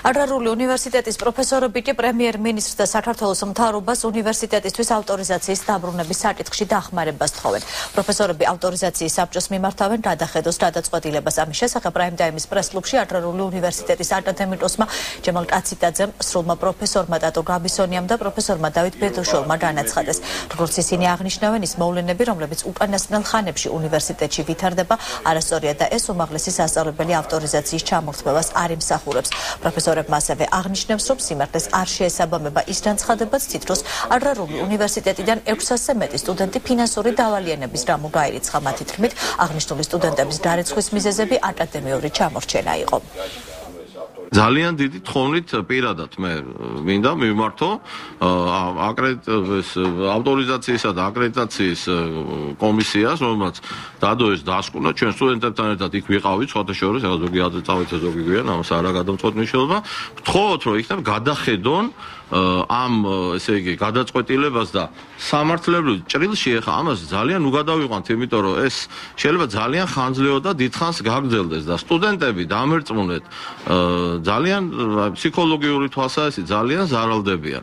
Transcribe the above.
Agrarული უნივერსიტეტის პროფესორები კი პრემიერ-მინისტრს და საქართველოს მთავრობას უნივერსიტეტისთვის ავტორიზაციის დაბრუნების საკითხში დახმარებას თხოვენ. პროფესორები ავტორიზაციის საბჭოს მიმართავენ გადახედოს გადაწყვეტილებას. ამის შესახებ პრაიმ ტაიმის პრეს-კლუბში აგრარული უნივერსიტეტის აკადემიკოსმა ჯემალ კაციტაძემ, სრულმა პროფესორმა ტატო გაბისონიამ და პროფესორმა დავით ბედოშოვმა განაცხადეს. როგორც ისინი აღნიშნავენ, ის მოვლენები, რომლებიც უკანასკნელ ხანებში უნივერსიტეტში ვითარდება, არასწორია და ეს უმაღლესი სასწავლებელი ავტორიზაციის ჩამორთმევას არ იმსახურებს. პროფესორებმა ასევე აღნიშნებს, რომ სიმართლეს არ შეესაბამება ის განცხადებაც, თითქოს აგრარული უნივერსიტეტიდან 600-ზე მეტი სტუდენტი ფინანსური დავალიანების გამო გაირიცხა. მათი თქმით, აღნიშნული სტუდენტების გარიცხვის მიზეზები აკადემიური ჩამორჩენა იყო. ძალიან დიდი თხოვნით პირადად მე მინდა მივმართო ავტორიზაციისა და აკრედიტაციის კომისიას, რომელმაც დადოეს დასკვნა, ჩვენ სტუდენტებთან ერთად იქ ვიყავით, სხვათა შორის, ზოგი აწავით, ზოგი გვიან, ამას არა გადამწყვეტ მნიშვნელობა. ვთხოვოთ, რომ იქნებ გადახედონ ამ ესე იგი გადაწყვეტილებას და სამართლებრივ ჭრილში ახლა ამას ძალიან უგადავიყვანთ, იმიტომ რომ ეს შეიძლება ძალიან ხანძლეო და დიდხანს გაგრძელდეს და სტუდენტები დამერწმუნეთ ძალიან ფსიქოლოგიური თვალსაზრისით ძალიან ზარალდებიან.